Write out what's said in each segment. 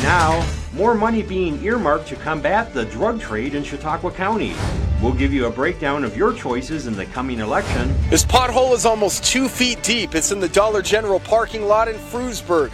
now, more money being earmarked to combat the drug trade in Chautauqua County. We'll give you a breakdown of your choices in the coming election. This pothole is almost 2 feet deep. It's in the Dollar General parking lot in Frewsburg.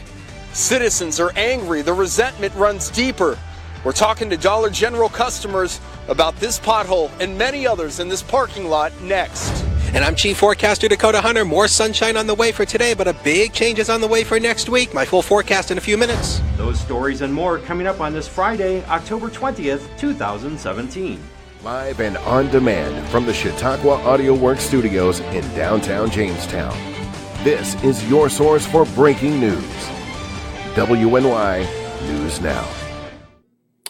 Citizens are angry. The resentment runs deeper. We're talking to Dollar General customers about this pothole and many others in this parking lot next. And I'm Chief Forecaster Dakota Hunter. More sunshine on the way for today, but a big change is on the way for next week. My full forecast in a few minutes. Those stories and more coming up on this Friday, October 20th, 2017. Live and on demand from the Chautauqua Audio Works studios in downtown Jamestown. This is your source for breaking news. WNY News Now.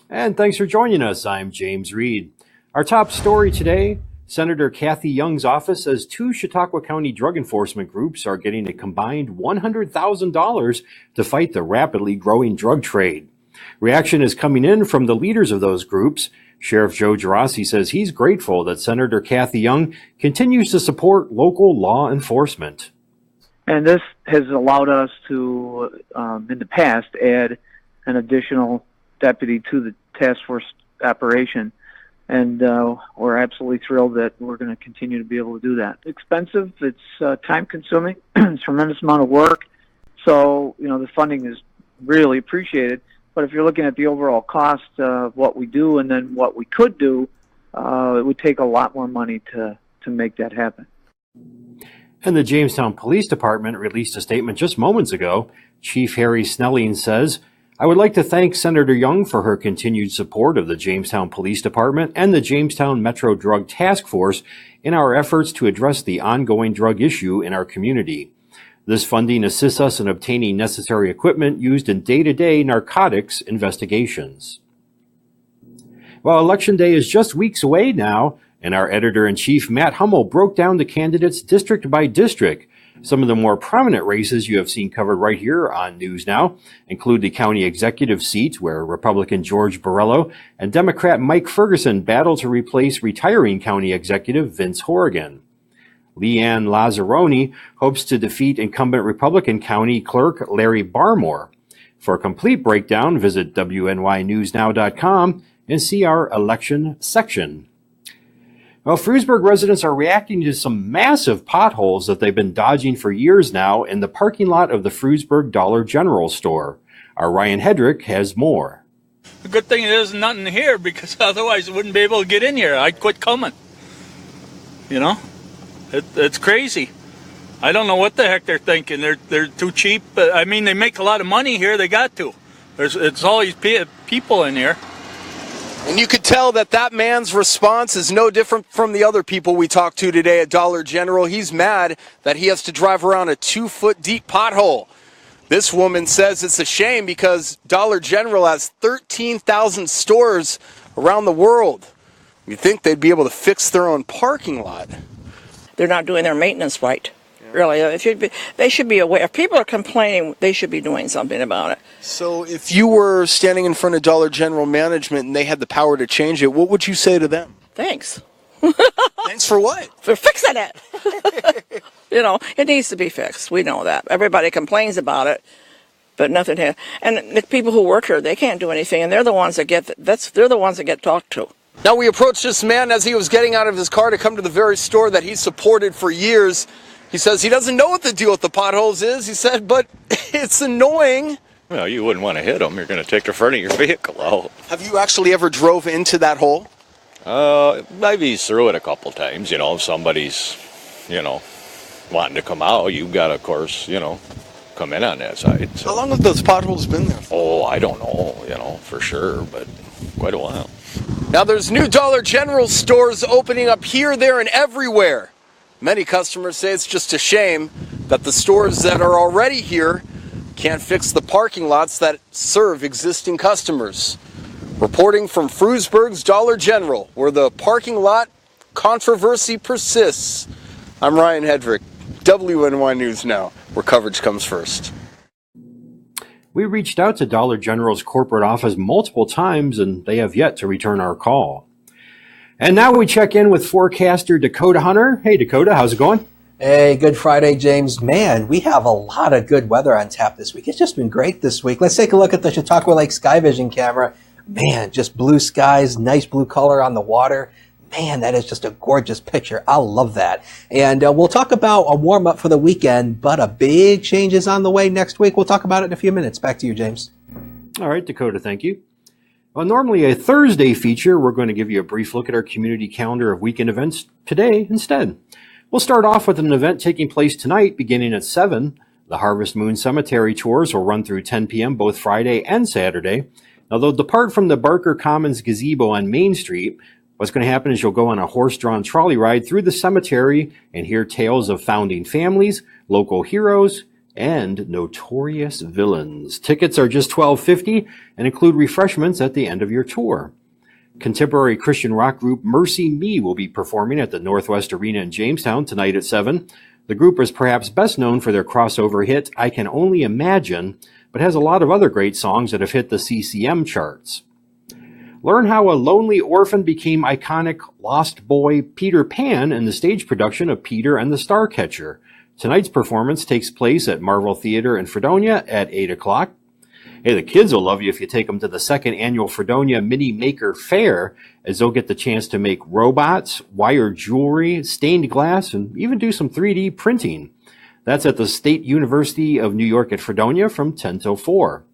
And thanks for joining us. I'm James Reed. Our top story today, Senator Kathy Young's office says 2 Chautauqua County drug enforcement groups are getting a combined $100,000 to fight the rapidly growing drug trade. Reaction is coming in from the leaders of those groups. Sheriff Joe Gerasi says he's grateful that Senator Kathy Young continues to support local law enforcement. And this has allowed us to, in the past, add an additional deputy to the task force operation. And we're absolutely thrilled that we're going to continue to be able to do that. Expensive, it's time-consuming, it's a tremendous amount of work. So, the funding is really appreciated. But if you're looking at the overall cost of what we do and then what we could do, it would take a lot more money to make that happen. And the Jamestown Police Department released a statement just moments ago. Chief Harry Snelling says, I would like to thank Senator Young for her continued support of the Jamestown Police Department and the Jamestown Metro Drug Task Force in our efforts to address the ongoing drug issue in our community. This funding assists us in obtaining necessary equipment used in day-to-day narcotics investigations. Well, Election Day is just weeks away now, and our editor-in-chief, Matt Hummel, broke down the candidates district by district. Some of the more prominent races you have seen covered right here on News Now include the county executive seat, where Republican George Borrello and Democrat Mike Ferguson battle to replace retiring county executive Vince Horrigan. Leanne Lazzaroni hopes to defeat incumbent Republican county clerk Larry Barmore. For a complete breakdown, visit WNYNewsNow.com and see our election section. Well, Frewsburg residents are reacting to some massive potholes that they've been dodging for years now in the parking lot of the Frewsburg Dollar General store. Our Ryan Hedrick has more. The good thing there's nothing here, because otherwise I wouldn't be able to get in here. I'd quit coming. It's crazy. I don't know what the heck they're thinking. They're too cheap. I mean, they make a lot of money here. They got to. It's all these people in here. And you could tell that man's response is no different from the other people we talked to today at Dollar General. He's mad that he has to drive around a 2-foot deep pothole. This woman says it's a shame because Dollar General has 13,000 stores around the world. You'd think they'd be able to fix their own parking lot. They're not doing their maintenance right. Really, they should be aware. If people are complaining, they should be doing something about it. So if you were standing in front of Dollar General management and they had the power to change it, what would you say to them? Thanks. Thanks for what? For fixing it. It needs to be fixed. We know that. Everybody complains about it, but nothing has. And the people who work here, they can't do anything, and they're the ones that get talked to. Now we approached this man as he was getting out of his car to come to the very store that he supported for years. He says he doesn't know what the deal with the potholes is. He said, but it's annoying. Well, you wouldn't want to hit them. You're going to take the front of your vehicle out. Have you actually ever drove into that hole? Maybe through it a couple times. If somebody's, wanting to come out, you've got to, of course, come in on that side. So. How long have those potholes been there for? Oh, I don't know, for sure, but quite a while. Now there's new Dollar General stores opening up here, there, and everywhere. Many customers say it's just a shame that the stores that are already here can't fix the parking lots that serve existing customers. Reporting from Frewsburg's Dollar General, where the parking lot controversy persists, I'm Ryan Hedrick, WNY News Now, where coverage comes first. We reached out to Dollar General's corporate office multiple times, and they have yet to return our call. And now we check in with forecaster Dakota Hunter. Hey, Dakota, how's it going? Hey, good Friday, James. Man, we have a lot of good weather on tap this week. It's just been great this week. Let's take a look at the Chautauqua Lake Sky Vision camera. Man, just blue skies, nice blue color on the water. Man, that is just a gorgeous picture. I love that. And we'll talk about a warm-up for the weekend, but a big change is on the way next week. We'll talk about it in a few minutes. Back to you, James. All right, Dakota, thank you. Well, normally a Thursday feature, we're going to give you a brief look at our community calendar of weekend events today instead. We'll start off with an event taking place tonight beginning at 7. The Harvest Moon Cemetery tours will run through 10 p.m. both Friday and Saturday. Now, they'll depart from the Barker Commons gazebo on Main Street. What's going to happen is you'll go on a horse-drawn trolley ride through the cemetery and hear tales of founding families, local heroes, and notorious villains. Tickets are just $12.50 and include refreshments at the end of your tour. Contemporary Christian rock group Mercy Me will be performing at the Northwest Arena in Jamestown tonight at 7. The group is perhaps best known for their crossover hit, I Can Only Imagine, but has a lot of other great songs that have hit the CCM charts. Learn how a lonely orphan became iconic lost boy Peter Pan in the stage production of Peter and the Starcatcher. Tonight's performance takes place at Marvel Theater in Fredonia at 8 o'clock. Hey, the kids will love you if you take them to the second annual Fredonia Mini Maker Fair, as they'll get the chance to make robots, wire jewelry, stained glass, and even do some 3D printing. That's at the State University of New York at Fredonia from 10 till 4.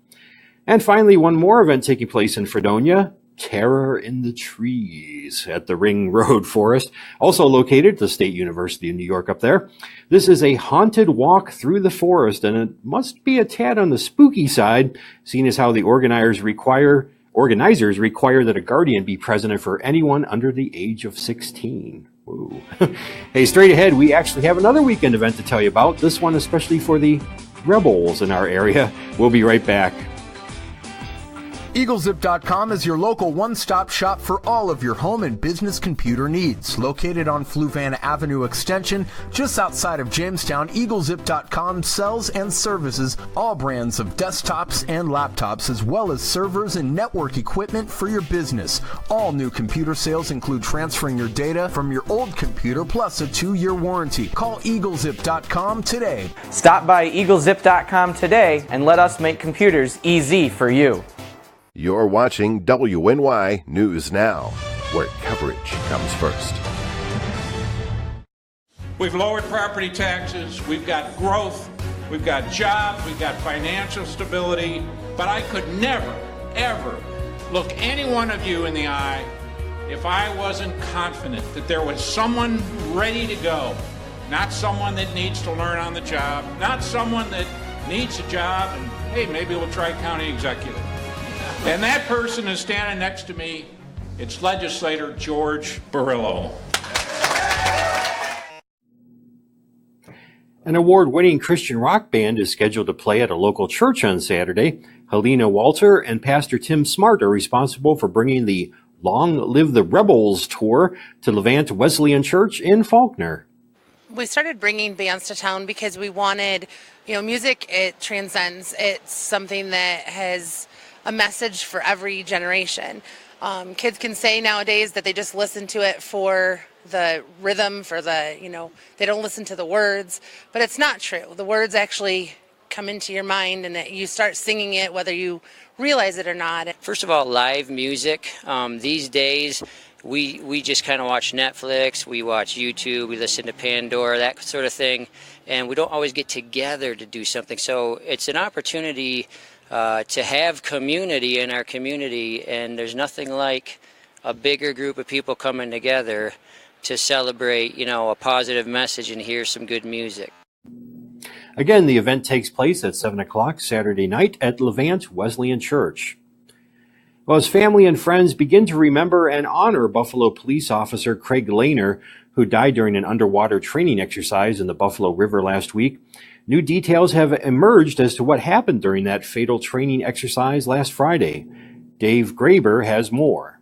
And finally, one more event taking place in Fredonia, Terror in the Trees at the Ring Road Forest, also located at the State University of New York up there. This is a haunted walk through the forest, and it must be a tad on the spooky side, seeing as how the organizers require that a guardian be present for anyone under the age of 16. Whoa. Hey, straight ahead, we actually have another weekend event to tell you about, this one especially for the rebels in our area. We'll be right back. EagleZip.com is your local one-stop shop for all of your home and business computer needs. Located on Fluvan Avenue Extension, just outside of Jamestown, EagleZip.com sells and services all brands of desktops and laptops, as well as servers and network equipment for your business. All new computer sales include transferring your data from your old computer, plus a 2-year warranty. Call EagleZip.com today. Stop by EagleZip.com today and let us make computers easy for you. You're watching WNY News Now, where coverage comes first. We've lowered property taxes, we've got growth, we've got jobs, we've got financial stability, but I could never, ever look any one of you in the eye if I wasn't confident that there was someone ready to go, not someone that needs to learn on the job, not someone that needs a job and, hey, maybe we'll try county executive. And that person is standing next to me. It's legislator George Barillo. An award-winning Christian rock band is scheduled to play at a local church on Saturday. Helena Walter and Pastor Tim Smart are responsible for bringing the Long Live the Rebels tour to Levant Wesleyan Church in Faulkner. We started bringing bands to town because we wanted, music, it transcends. It's something that has a message for every generation. Kids can say nowadays that they just listen to it for the rhythm, for the, they don't listen to the words, but it's not true. The words actually come into your mind and that you start singing it whether you realize it or not. First of all, live music. These days, we just kind of watch Netflix, we watch YouTube, we listen to Pandora, that sort of thing, and we don't always get together to do something. So it's an opportunity to have community in our community, and there's nothing like a bigger group of people coming together to celebrate, a positive message and hear some good music. Again, the event takes place at 7 o'clock Saturday night at Levant Wesleyan Church. Well, as family and friends begin to remember and honor Buffalo police officer Craig Lehner, who died during an underwater training exercise in the Buffalo River last week, new details have emerged as to what happened during that fatal training exercise last Friday. Dave Graber has more.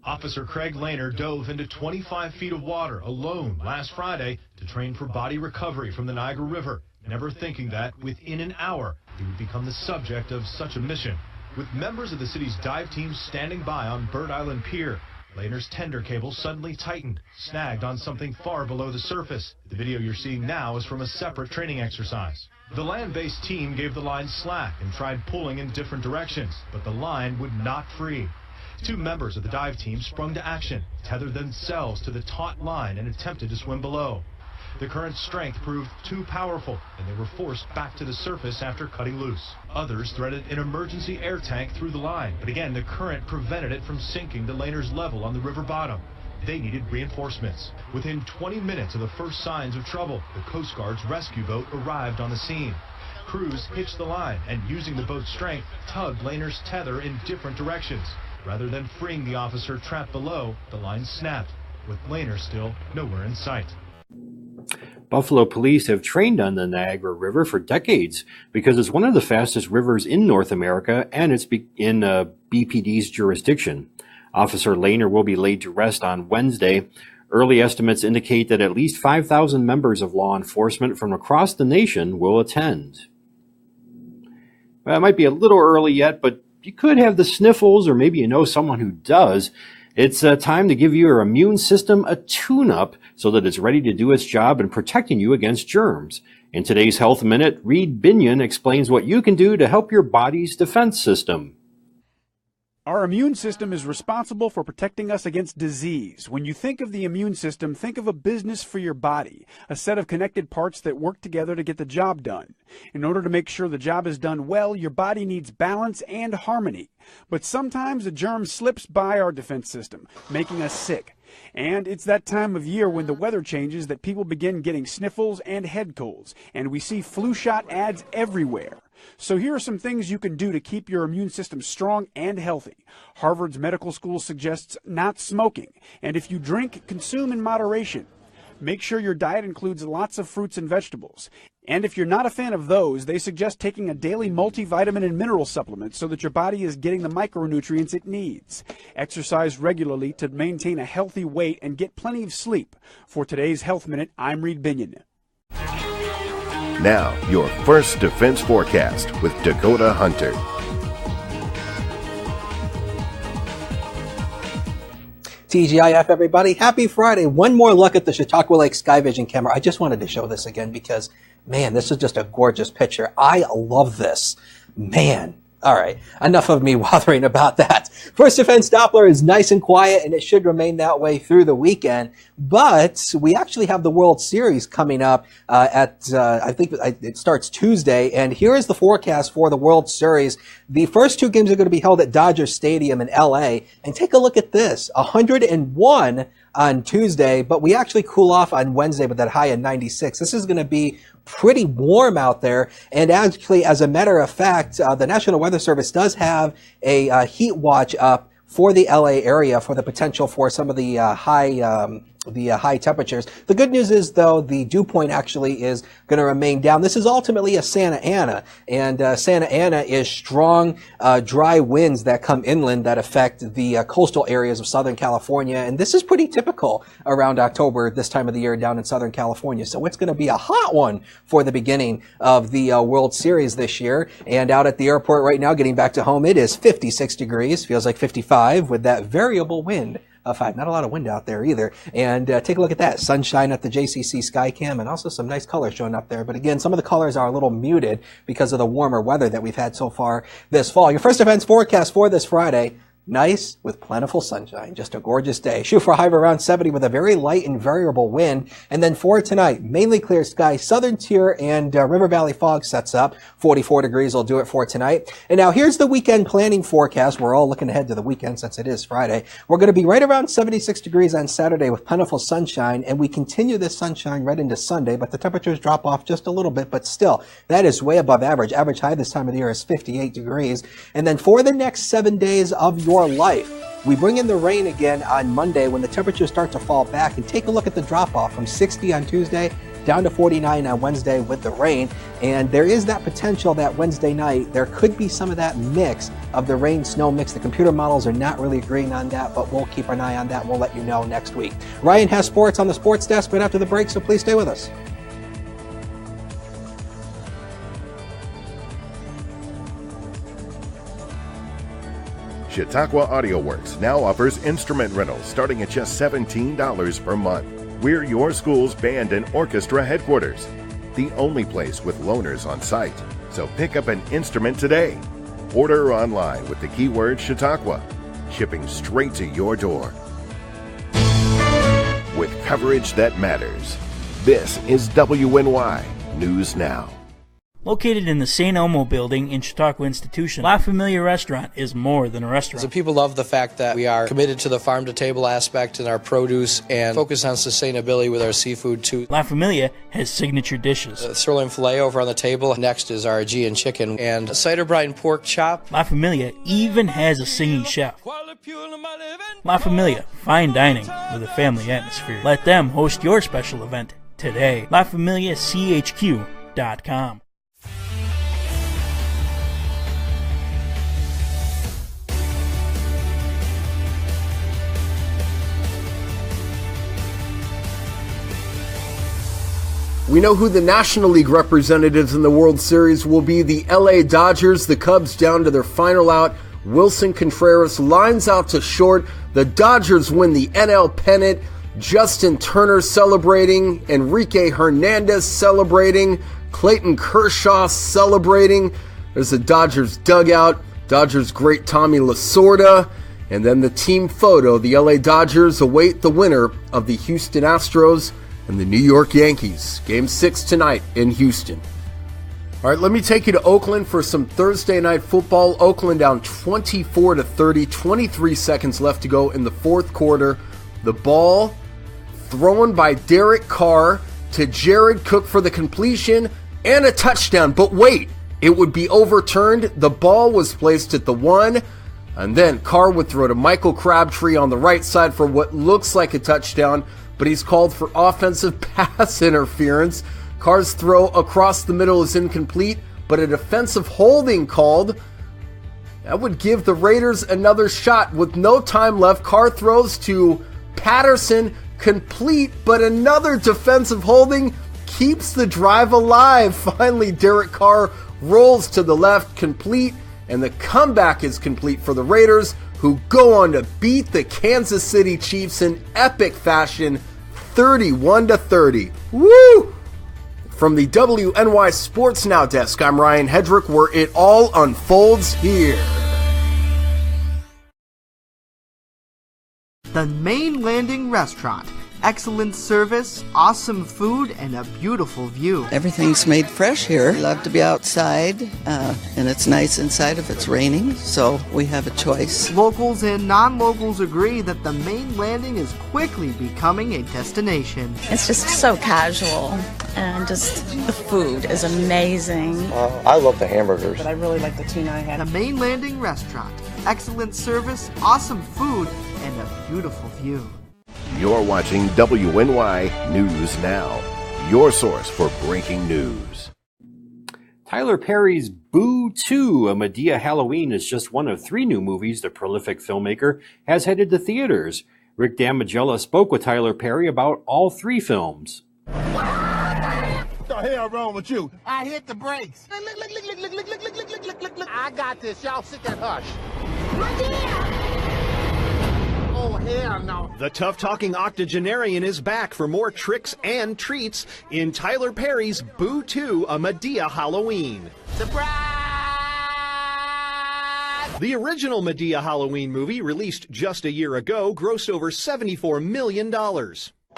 Officer Craig Lehner dove into 25 feet of water alone last Friday to train for body recovery from the Niagara River, never thinking that within an hour he would become the subject of such a mission. With members of the city's dive team standing by on Bird Island Pier, Laner's tender cable suddenly tightened, snagged on something far below the surface. The video you're seeing now is from a separate training exercise. The land-based team gave the line slack and tried pulling in different directions, but the line would not free. 2 members of the dive team sprung to action, tethered themselves to the taut line and attempted to swim below. The current strength proved too powerful, and they were forced back to the surface after cutting loose. Others threaded an emergency air tank through the line, but again the current prevented it from sinking to Laner's level on the river bottom. They needed reinforcements. Within 20 minutes of the first signs of trouble, the Coast Guard's rescue boat arrived on the scene. Crews hitched the line and, using the boat's strength, tugged Laner's tether in different directions. Rather than freeing the officer trapped below, the line snapped, with Laner still nowhere in sight. Buffalo police have trained on the Niagara River for decades because it's one of the fastest rivers in North America and it's in BPD's jurisdiction. Officer Laner will be laid to rest on Wednesday. Early estimates indicate that at least 5,000 members of law enforcement from across the nation will attend. Well, it might be a little early yet, but you could have the sniffles, or maybe you know someone who does. It's time to give your immune system a tune-up so that it's ready to do its job in protecting you against germs. In today's Health Minute, Reed Binion explains what you can do to help your body's defense system. Our immune system is responsible for protecting us against disease. When you think of the immune system, think of a business for your body, a set of connected parts that work together to get the job done. In order to make sure the job is done well, your body needs balance and harmony. But sometimes a germ slips by our defense system, making us sick. And it's that time of year when the weather changes that people begin getting sniffles and head colds, and we see flu shot ads everywhere. So here are some things you can do to keep your immune system strong and healthy. Harvard's medical school suggests not smoking, and if you drink, consume in moderation. Make sure your diet includes lots of fruits and vegetables. And if you're not a fan of those, they suggest taking a daily multivitamin and mineral supplement so that your body is getting the micronutrients it needs. Exercise regularly to maintain a healthy weight and get plenty of sleep. For today's Health Minute, I'm Reed Binion. Now, your first defense forecast with Dakota Hunter. TGIF, everybody. Happy Friday. One more look at the Chautauqua Lake Sky Vision camera. I just wanted to show this again because, man, this is just a gorgeous picture. I love this. Man. All right, enough of me bothering about that. First Defense Doppler is nice and quiet, and it should remain that way through the weekend. But we actually have the World Series coming up I think it starts Tuesday. And here is the forecast for the World Series. The first 2 games are going to be held at Dodger Stadium in L.A. And take a look at this, 101 on Tuesday, but we actually cool off on Wednesday with that high of 96. This is going to be pretty warm out there. And actually, as a matter of fact, the National Weather Service does have a heat watch up for the LA area for the potential for some of the high temperatures. The good news is, though, the dew point actually is going to remain down. This is ultimately a Santa Ana, and Santa Ana is strong, dry winds that come inland that affect the coastal areas of Southern California, and this is pretty typical around October, this time of the year down in Southern California. So it's going to be a hot one for the beginning of the World Series this year. And out at the airport right now, getting back to home, it is 56 degrees, feels like 55 with that variable wind. 5. Not a lot of wind out there either. And take a look at that. Sunshine at the JCC Skycam, and also some nice colors showing up there. But again, some of the colors are a little muted because of the warmer weather that we've had so far this fall. Your First Defense forecast for this Friday. Nice with plentiful sunshine. Just a gorgeous day. Shoot for a high of around 70 with a very light and variable wind. And then for tonight, mainly clear sky. Southern tier and River Valley fog sets up. 44 degrees will do it for tonight. And now here's the weekend planning forecast. We're all looking ahead to the weekend since it is Friday. We're going to be right around 76 degrees on Saturday with plentiful sunshine. And we continue this sunshine right into Sunday, but the temperatures drop off just a little bit. But still, that is way above average. Average high this time of the year is 58 degrees. And then for the next 7 days of your life, we bring in the rain again on Monday when the temperatures start to fall back, and take a look at the drop off from 60 on Tuesday down to 49 on Wednesday with the rain. And there is that potential that Wednesday night there could be some of that mix of the rain snow mix. The computer models are not really agreeing on that, but we'll keep an eye on that and we'll let you know next week. Ryan has sports on the sports desk right after the break, so please stay with us. Chautauqua Audio Works now offers instrument rentals starting at just $17 per month. We're your school's band and orchestra headquarters, the only place with loaners on site. So pick up an instrument today. Order online with the keyword Chautauqua, shipping straight to your door. With coverage that matters, this is WNY News Now. Located in the St. Elmo building in Chautauqua Institution, La Familia Restaurant is more than a restaurant. So people love the fact that we are committed to the farm-to-table aspect in our produce and focus on sustainability with our seafood too. La Familia has signature dishes. Sirloin filet over on the table. Next is our Aegean chicken and cider brine pork chop. La Familia even has a singing chef. La Familia, fine dining with a family atmosphere. Let them host your special event today. LaFamiliaCHQ.com. We know who the National League representatives in the World Series will be. The LA Dodgers, the Cubs down to their final out. Wilson Contreras lines out to short. The Dodgers win the NL pennant. Justin Turner celebrating. Enrique Hernandez celebrating. Clayton Kershaw celebrating. There's the Dodgers dugout. Dodgers great Tommy Lasorda. And then the team photo. The LA Dodgers await the winner of the Houston Astros and the New York Yankees. Game 6 tonight in Houston. All right, let me take you to Oakland for some Thursday night football. Oakland down 24-30, 23 seconds left to go in the fourth quarter. The ball thrown by Derek Carr to Jared Cook for the completion and a touchdown. But wait, it would be overturned. The ball was placed at the 1, and then Carr would throw to Michael Crabtree on the right side for what looks like a touchdown, but he's called for offensive pass interference. Carr's throw across the middle is incomplete, but a defensive holding called. That would give the Raiders another shot. With no time left, Carr throws to Patterson, complete, but another defensive holding keeps the drive alive. Finally, Derek Carr rolls to the left, complete, and the comeback is complete for the Raiders, who go on to beat the Kansas City Chiefs in epic fashion, 31-30. Woo! From the WNY Sports Now desk, I'm Ryan Hedrick, where it all unfolds here. The Main Landing Restaurant. Excellent service, awesome food, and a beautiful view. Everything's made fresh here. We love to be outside, and it's nice inside if it's raining, so we have a choice. Locals and non-locals agree that the Main Landing is quickly becoming a destination. It's just so casual, and just the food is amazing. I love the hamburgers. But I really like the tuna I had. The Main Landing Restaurant. Excellent service, awesome food, and a beautiful view. You're watching WNY News Now, your source for breaking news. Tyler Perry's Boo 2, A Madea Halloween is just one of 3 new movies the prolific filmmaker has headed to theaters. Rick Damigella spoke with Tyler Perry about all 3 films. What the hell wrong with you? I hit the brakes. Look. I got this. Y'all sit there, hush. Oh, hell no. The tough-talking octogenarian is back for more tricks and treats in Tyler Perry's Boo 2, A Madea Halloween. Surprise! The original Madea Halloween movie, released just a year ago, grossed over $74 million.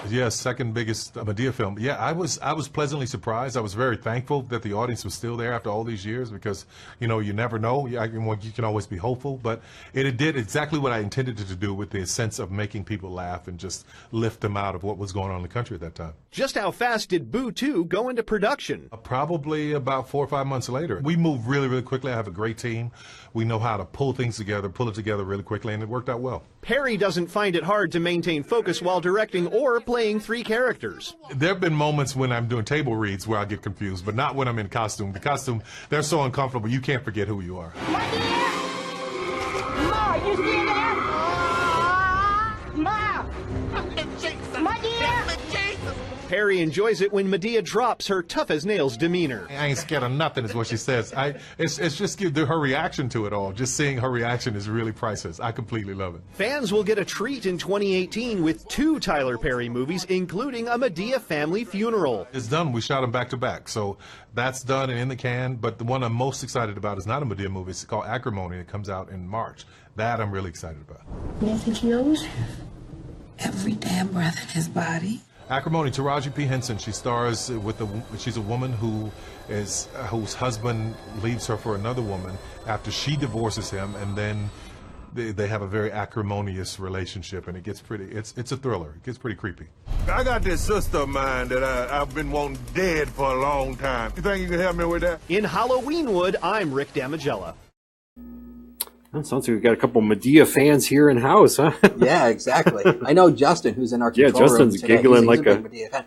Yeah, second biggest Madea film. Yeah, I was pleasantly surprised. I was very thankful that the audience was still there after all these years because, you know, you never know. You can always be hopeful, but it did exactly what I intended it to do with the sense of making people laugh and just lift them out of what was going on in the country at that time. Just how fast did Boo 2 go into production? Probably about 4 or 5 months later. We moved really, really quickly. I have a great team. We know how to pull it together really quickly, and it worked out well. Perry doesn't find it hard to maintain focus while directing or playing 3 characters. There have been moments when I'm doing table reads where I get confused, but not when I'm in costume. The costume, they're so uncomfortable, you can't forget who you are. Ma, you still there? Ma! Perry enjoys it when Madea drops her tough-as-nails demeanor. I ain't scared of nothing is what she says. It's just her reaction to it all. Just seeing her reaction is really priceless. I completely love it. Fans will get a treat in 2018 with 2 Tyler Perry movies, including a Madea family funeral. It's done. We shot them back to back. So that's done and in the can. But the one I'm most excited about is not a Madea movie. It's called Acrimony. It comes out in March. That I'm really excited about. You think he owes every damn breath in his body? Acrimony, Taraji P. Henson. She stars with she's a woman whose husband leaves her for another woman after she divorces him, and then they have a very acrimonious relationship, and it gets pretty. It's a thriller. It gets pretty creepy. I got this sister of mine that I've been wanting dead for a long time. You think you can help me with that? In Halloweenwood, I'm Rick Damigella. That sounds like we've got a couple Madea fans here in house, huh? Yeah, exactly. I know Justin, who's in our control room Justin's today. giggling He's like a big Madea fan.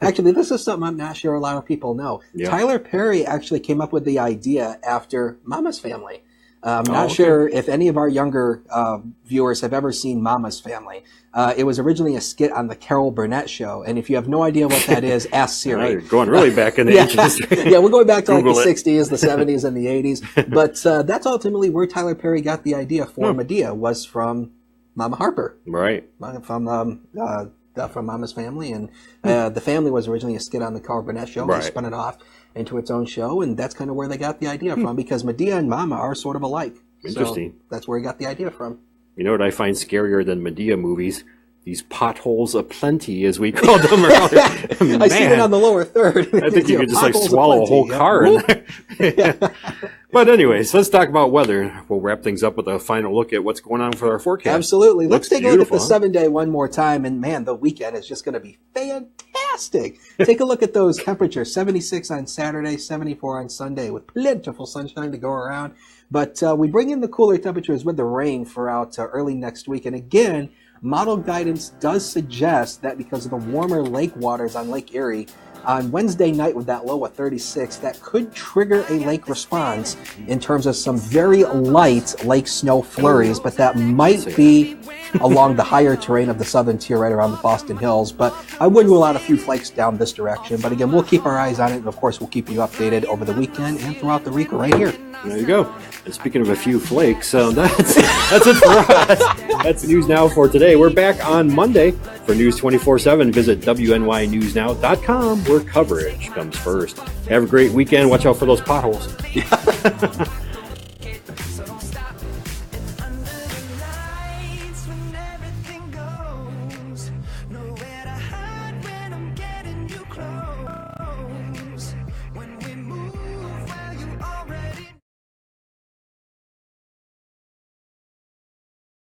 Actually, this is something I'm not sure a lot of people know. Yeah. Tyler Perry actually came up with the idea after Mama's Family. I'm not sure if any of our younger viewers have ever seen Mama's Family. It was originally a skit on the Carol Burnett Show, and if you have no idea what that is, ask Siri. You're going really back in the ages. Yeah, we're going back to Google like the it. 60s, the 70s, and the 80s. But that's ultimately where Tyler Perry got the idea for Madea, was from Mama Harper. Right. From Mama's Family, and the family was originally a skit on the Carl Burnett Show. Right. They spun it off into its own show, and that's kind of where they got the idea from, because Madea and Mama are sort of alike. Interesting. So that's where he got the idea from. You know what I find scarier than Madea movies? These potholes aplenty, as we called them earlier. I see it on the lower third. I think you could just like swallow a whole car in there. But anyways, let's talk about weather. We'll wrap things up with a final look at what's going on for our forecast. Absolutely. Let's take a look at the Beautiful, 7-day one more time. And man, the weekend is just going to be fantastic. Take a look at those temperatures. 76 on Saturday, 74 on Sunday, with plentiful sunshine to go around. But we bring in the cooler temperatures with the rain throughout early next week. And again, model guidance does suggest that because of the warmer lake waters on Lake Erie, on Wednesday night with that low of 36, that could trigger a lake response in terms of some very light lake snow flurries, but that might be along the higher terrain of the southern tier right around the Boston Hills. But I would rule out a few flakes down this direction. But again, we'll keep our eyes on it, and of course we'll keep you updated over the weekend and throughout the week right here. There you go. And speaking of a few flakes, that's it for us. That's News Now for today. We're back on Monday for News 24/7. Visit WNYNewsNow.com, where coverage comes first. Have a great weekend. Watch out for those potholes.